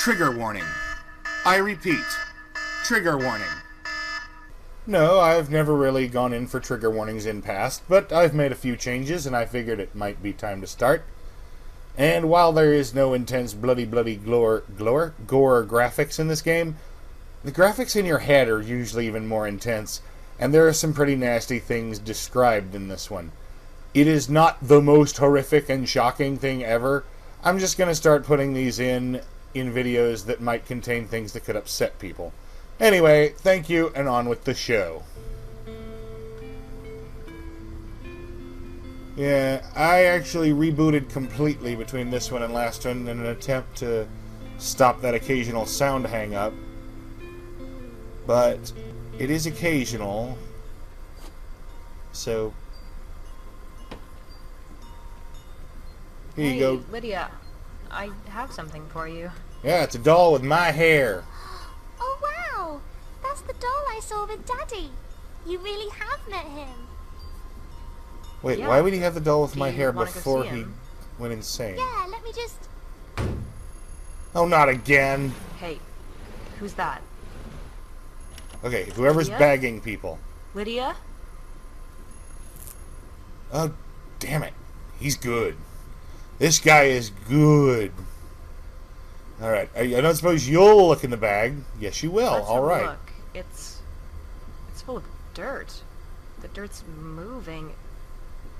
Trigger warning. I repeat, trigger warning. No, I've never really gone in for trigger warnings in past, but I've made a few changes and I figured it might be time to start. And while there is no intense bloody gore graphics in this game, the graphics in your head are usually even more intense, and there are some pretty nasty things described in this one. It is not the most horrific and shocking thing ever. I'm just going to start putting these in videos that might contain things that could upset people. Anyway, thank you, and on with the show. Yeah, I actually rebooted completely between this one and last one in an attempt to stop that occasional sound hang-up. But it is occasional, so here you go. Hey, Lydia, I have something for you. Yeah, it's a doll with my hair. Oh wow! That's the doll I saw with Daddy. You really have met him. Wait, Yeah. why would he have the doll with my Do you hair wanna go before see he him? went insane? Yeah, let me just... Oh, not again. Hey, who's that? Okay, whoever's Lydia? bagging people. Lydia? Oh, damn it. He's good. This guy is good. Alright, I don't suppose you'll look in the bag. Yes, you will. Let's have a Alright. look. It's full of dirt. The dirt's moving.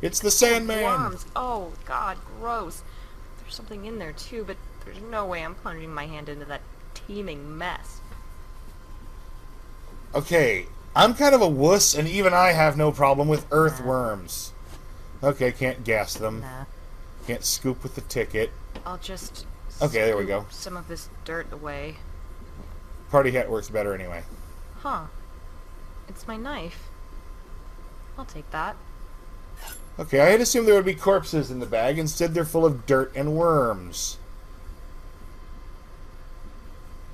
It's the Sandman. Worms. Oh, God, gross. There's something in there, too, but there's no way I'm plunging my hand into that teeming mess. Okay, I'm kind of a wuss, and even I have no problem with earthworms. Okay, can't gas them. Nah. Can't scoop with the ticket. I'll just Okay, there we scoop go. some of this dirt away. Party hat works better anyway. Huh. It's my knife. I'll take that. Okay, I had assumed there would be corpses in the bag. Instead, they're full of dirt and worms.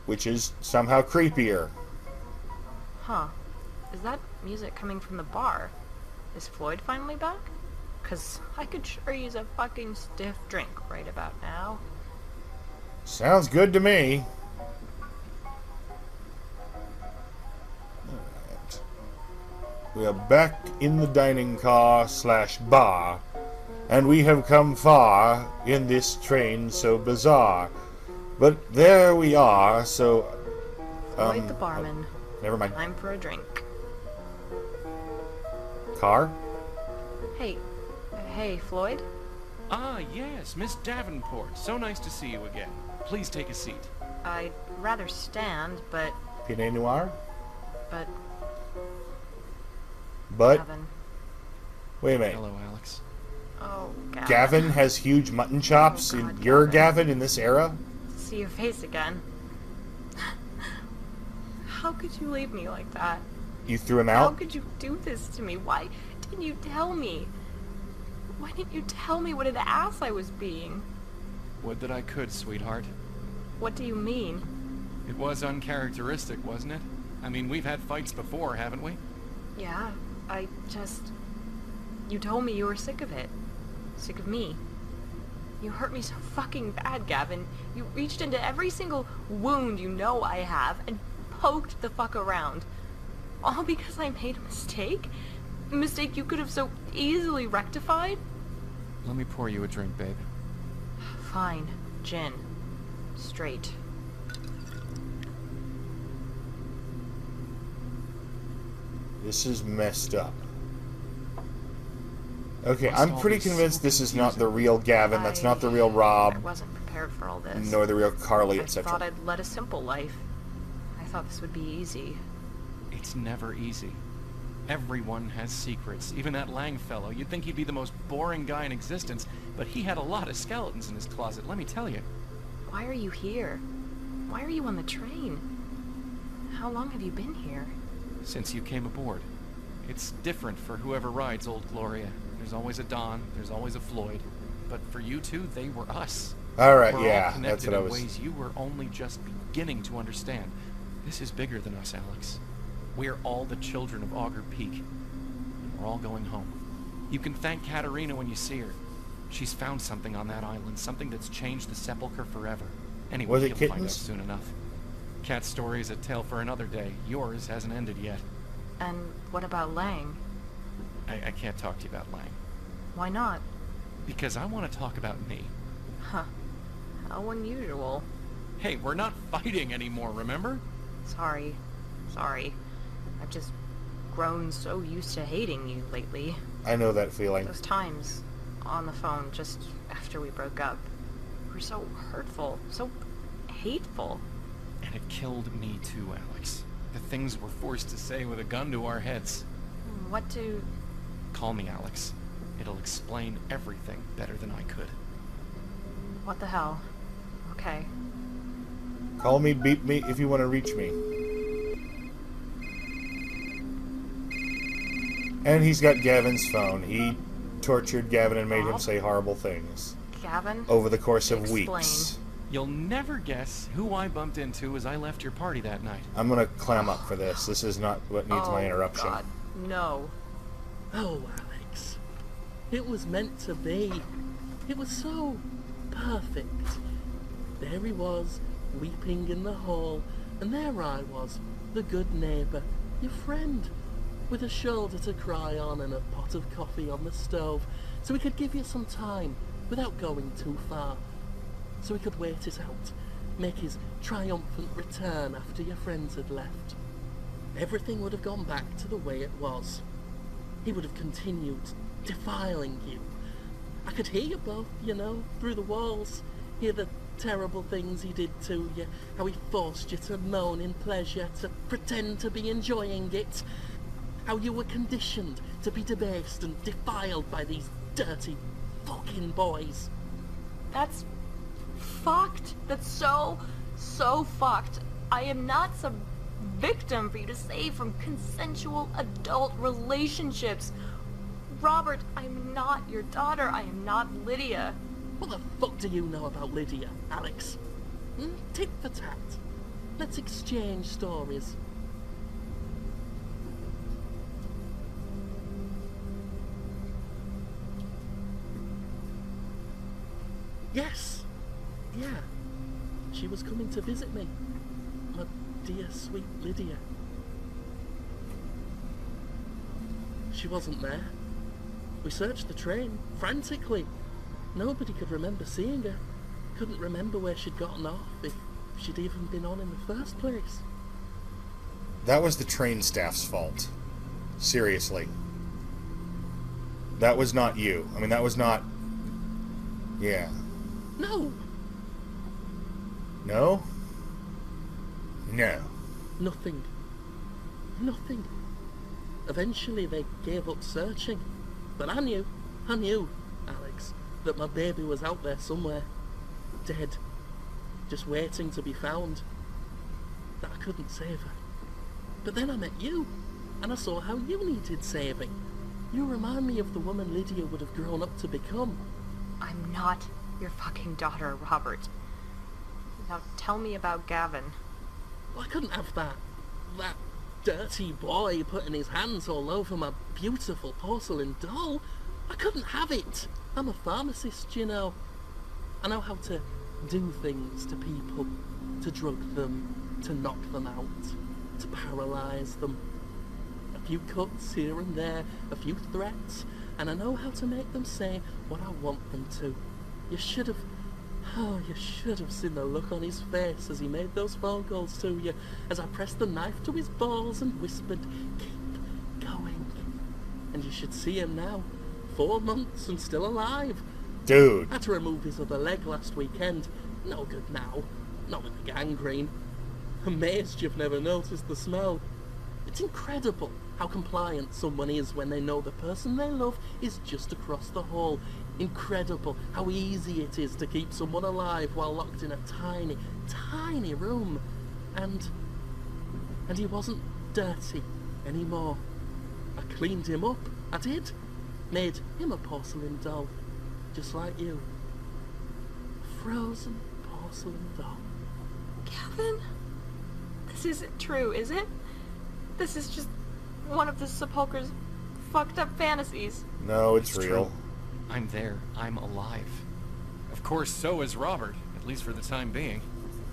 Which is somehow creepier. Huh. Is that music coming from the bar? Is Floyd finally back? 'Cause I could sure use a fucking stiff drink right about now. Sounds good to me. Alright. We are back in the dining car / bar, and we have come far in this train so bizarre. But there we are, so... Floyd the barman. Never mind. Time for a drink. Car? Hey, Floyd? Ah, yes, Miss Davenport. So nice to see you again. Please take a seat. I'd rather stand, but... Pinot Noir? But... But... Gavin. Wait a minute. Hello, Alex. Oh, Gavin. Gavin has huge mutton chops, Oh, and God, you're Gavin. Gavin in this era? See your face again. How could you leave me like that? You threw him How out? could you do this to me? Why didn't you tell me? Why didn't you tell me what an ass I was being? Would that I could, sweetheart. What do you mean? It was uncharacteristic, wasn't it? I mean, we've had fights before, haven't we? Yeah, I just... You told me you were sick of it. Sick of me. You hurt me so fucking bad, Gavin. You reached into every single wound you know I have and poked the fuck around. All because I made a mistake? A mistake you could have so easily rectified? Let me pour you a drink, babe. Fine. Gin. Straight. This is messed up. Okay, Must I'm all pretty be so convinced this is not the confusing. real Gavin, that's not the real I Rob, wasn't prepared for all this. nor the real Carly, I thought etc. I'd led a simple life. I thought this would be easy. It's never easy. Everyone has secrets. Even that Lang fellow. You'd think he'd be the most boring guy in existence, but he had a lot of skeletons in his closet, let me tell you. Why are you here? Why are you on the train? How long have you been here? Since you came aboard. It's different for whoever rides Old Gloria. There's always a Don, there's always a Floyd. But for you two, they were us. Alright, We're all yeah, that's connected what I in was... ways you were only just beginning to understand. This is bigger than us, Alex. We're all the children of Augur Peak. And we're all going home. You can thank Katerina when you see her. She's found something on that island, something that's changed the sepulchre forever. Anyway, Was it you'll find out kittens? soon enough. Cat's story's a tale for another day. Yours hasn't ended yet. And what about Lang? I can't talk to you about Lang. Why not? Because I want to talk about me. Huh. How unusual. Hey, we're not fighting anymore, remember? Sorry. I've just grown so used to hating you lately. I know that feeling. Those times on the phone just after we broke up were so hurtful, so hateful. And it killed me too, Alex. The things we're forced to say with a gun to our heads. What do... Call me Alex. It'll explain everything better than I could. What the hell? Okay. Call me, beep me if you want to reach me. And he's got Gavin's phone. He tortured Gavin and made him say horrible things. Gavin? Over the course of Explain. weeks. You'll never guess who I bumped into as I left your party that night. I'm gonna clam up for this. This is not what needs my interruption. God, no. Oh, Alex. It was meant to be. It was so perfect. There he was, weeping in the hall, and there I was, the good neighbour, your friend, with a shoulder to cry on and a pot of coffee on the stove, so we could give you some time without going too far. So he could wait it out, make his triumphant return after your friends had left. Everything would have gone back to the way it was. He would have continued defiling you. I could hear you both, you know, through the walls, hear the terrible things he did to you, how he forced you to moan in pleasure, to pretend to be enjoying it, how you were conditioned to be debased and defiled by these dirty fucking boys. That's fucked. That's so fucked. I am not some victim for you to save from consensual adult relationships. Robert, I'm not your daughter. I am not Lydia. What the fuck do you know about Lydia, Alex? Tit for tat. Let's exchange stories. Yes. Yeah. She was coming to visit me. My dear, sweet Lydia. She wasn't there. We searched the train, frantically. Nobody could remember seeing her. Couldn't remember where she'd gotten off, if she'd even been on in the first place. That was the train staff's fault. Seriously. That was not you. I mean, that was not... Yeah. No! No? No. Nothing. Nothing. Eventually they gave up searching. But I knew, Alex, that my baby was out there somewhere. Dead. Just waiting to be found. That I couldn't save her. But then I met you, and I saw how you needed saving. You remind me of the woman Lydia would have grown up to become. I'm not your fucking daughter, Robert. Now tell me about Gavin. Well, I couldn't have that dirty boy putting his hands all over my beautiful porcelain doll. I couldn't have it. I'm a pharmacist, you know. I know how to do things to people, to drug them, to knock them out, to paralyze them. A few cuts here and there, a few threats, and I know how to make them say what I want them to. You should have seen the look on his face as he made those phone calls to you, as I pressed the knife to his balls and whispered, "Keep going." And you should see him now, 4 months and still alive. Dude. Had to remove his other leg last weekend. No good now. Not with the gangrene. Amazed you've never noticed the smell. It's incredible how compliant someone is when they know the person they love is just across the hall. Incredible how easy it is to keep someone alive while locked in a tiny, tiny room. And he wasn't dirty anymore. I cleaned him up, I did. Made him a porcelain doll, just like you. Frozen porcelain doll. Gavin? This isn't true, is it? This is just one of the sepulchre's fucked up fantasies. No, it's real. True. I'm there. I'm alive. Of course, so is Robert, at least for the time being.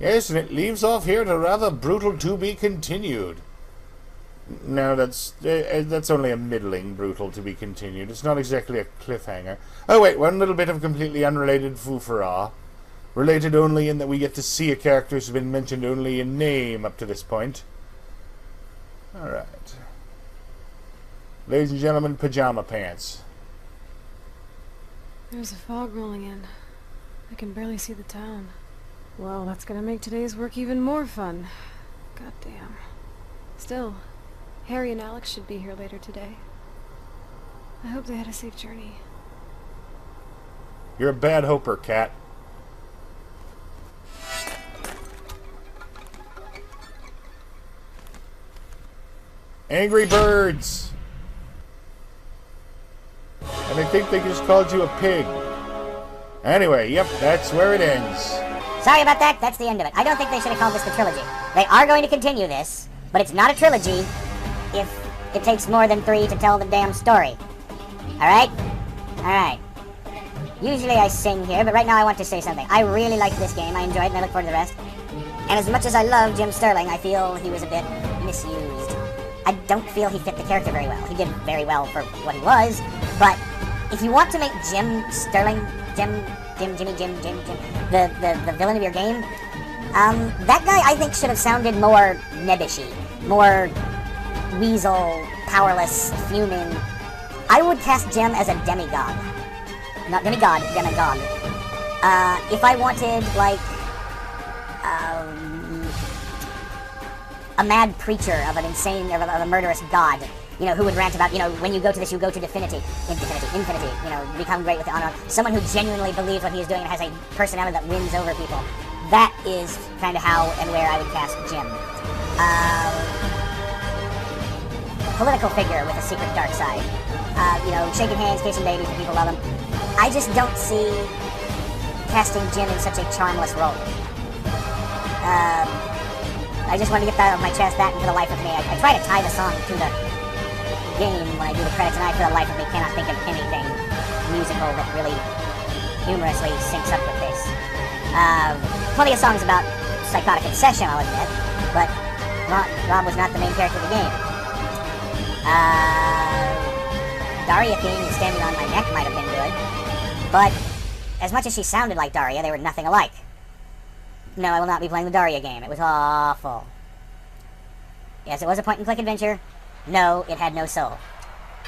Yes, and it leaves off here at a rather brutal to be continued. No, that's only a middling brutal to be continued. It's not exactly a cliffhanger. Oh wait, one little bit of completely unrelated foo-for-ah. Related only in that we get to see a character who's been mentioned only in name up to this point. Alright. Ladies and gentlemen, Pajama Pants. There's a fog rolling in. I can barely see the town. Well, that's gonna make today's work even more fun. Goddamn. Still, Harry and Alex should be here later today. I hope they had a safe journey. You're a bad hoper, Cat. Angry Birds! And I think they just called you a pig. Anyway, yep, that's where it ends. Sorry about that, that's the end of it. I don't think they should have called this the trilogy. They are going to continue this, but it's not a trilogy if it takes more than 3 to tell the damn story. Alright? Alright. Usually I sing here, but right now I want to say something. I really like this game, I enjoyed it, and I look forward to the rest. And as much as I love Jim Sterling, I feel he was a bit misused. I don't feel he fit the character very well. He did very well for what he was, but if you want to make Jim Sterling, Jimmy, the villain of your game, that guy I think should have sounded more nebbishy, more weasel, powerless, fuming. I would cast Jim as a demigod. Not demigod, demigod. If I wanted, like, a mad preacher of an insane, of a murderous god, you know, who would rant about, you know, when you go to this, you go to infinity, you know, become great with the honor. Someone who genuinely believes what he is doing and has a personality that wins over people. That is kind of how and where I would cast Jim. Political figure with a secret dark side. You know, shaking hands, kissing babies, and people love him. I just don't see casting Jim in such a charmless role. I just wanted to get that off my chest, that and For the Life of Me. I try to tie the song to the game when I do the credits, and I, for the life of me, cannot think of anything musical that really humorously syncs up with this. Plenty of songs about psychotic obsession, I'll admit, but Rob was not the main character of the game. Daria King and Standing on My Neck might have been good, but as much as she sounded like Daria, they were nothing alike. No, I will not be playing the Daria game. It was awful. Yes, it was a point-and-click adventure. No, it had no soul.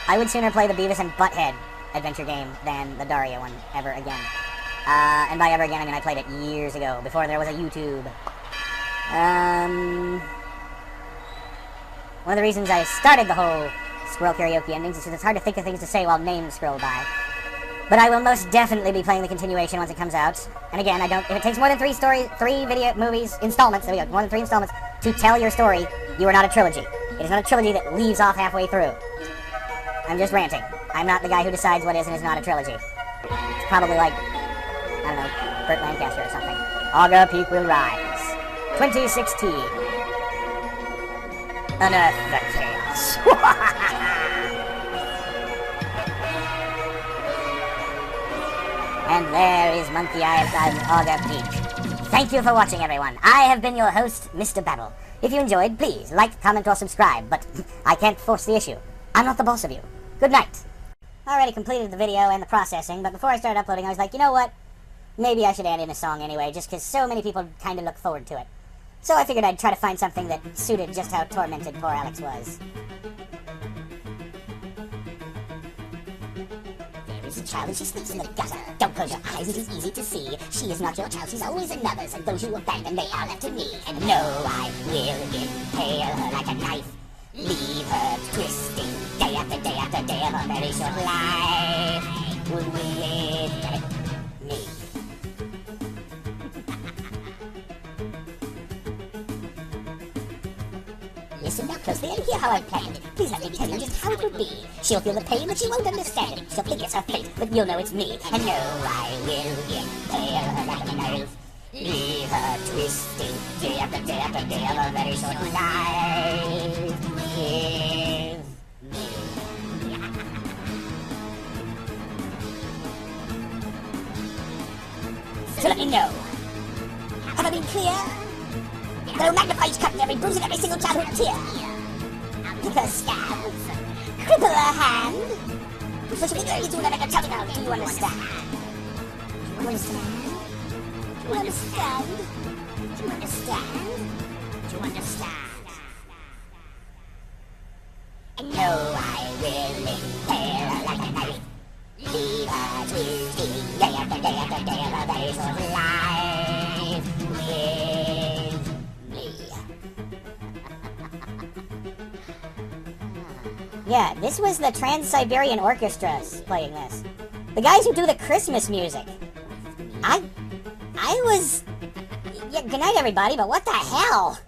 I would sooner play the Beavis and Butthead adventure game than the Daria one ever again. And by ever again, I mean I played it years ago, before there was a YouTube. One of the reasons I started the whole Squirrel Karaoke endings is because it's hard to think of things to say while names scroll by. But I will most definitely be playing the continuation once it comes out. And again, if it takes more than 3 video movies, installments, there we go, more than 3 installments, to tell your story, you are not a trilogy. It is not a trilogy that leaves off halfway through. I'm just ranting. I'm not the guy who decides what is and is not a trilogy. It's probably like, I don't know, Burt Lancaster or something. Augur Peak Will Rise. 2016. Unearth the Chaos. And there is Monkey Island Augur Peak. Thank you for watching, everyone. I have been your host, Mr. Babble. If you enjoyed, please like, comment, or subscribe, but I can't force the issue. I'm not the boss of you. Good night. I already completed the video and the processing, but before I started uploading, I was like, you know what? Maybe I should add in a song anyway, just because so many people kind of look forward to it. So I figured I'd try to find something that suited just how tormented poor Alex was. There is a child and she sleeps in the gutter. Don't close your eyes, it is easy to see. She is not your child, she's always another's, and those you abandon, they are left to me. And no, I will impale her like a knife. Leave her twisting day after day after day of a very short life with me. Listen now closely and hear how I've planned it. Please let me tell you just how it would be. She'll feel the pain, but she won't understand it. She'll think it's her fate, but you'll know it's me. And no, I will impale her like a knife. Leave her twisting day after day after day of a very short life with me. So let me know. Have I been clear? that'll magnify each cut and every bruise and every single childhood tear. Pick her scabs, cripple her hand, so she'll be very easy to let her tell you now. Do you understand? Do you understand? Do you understand? Do you understand? Do you understand? I know I will impale her like a knife. Leave her twisting day after day after day of her very short life with me. Yeah, this was the Transpiring Orchestra playing this. The guys who do the Christmas music. I was... Yeah, good night everybody, but what the hell?